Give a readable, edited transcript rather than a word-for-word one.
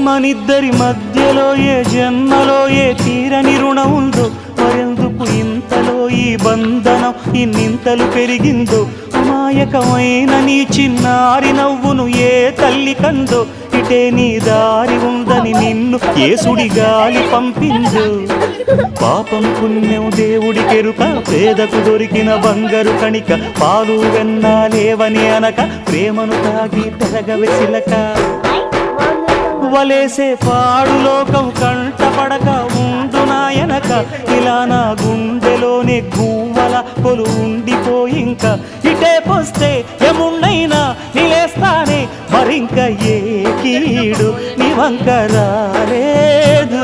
మనిద్దరి మధ్యలో ఏ జన్మలో ఏ తీరని రుణం ఉందో, మరెందుకు ఇంతలో ఈ బంధనం ఇన్నింతలు పెరిగిందో, అమాయకమైన నీ చిన్నారి నవ్వును ఏ తల్లి కందో, ఇటే నీ దారి ఉందని నిన్ను ఏ సుడిగాలి పంపిందో. పాపం పుణ్యం దేవుడికెరుక, పేదకు దొరికిన బంగారు కణిక, పాలు వెన్నా లేవని అనక ప్రేమను తాగి తెరగవే చిలక. వలేసే పాడు లోకం కంటపడక ఉండు నాయనక, ఇలా నా గుండెలోనే గువ్వల కొలు ఉండిపోయింక, ఇటేకొస్తే ఎమున్నైనా నిలేస్తానే, మరింక ఏ కీడు నీ వంక రాలేదు.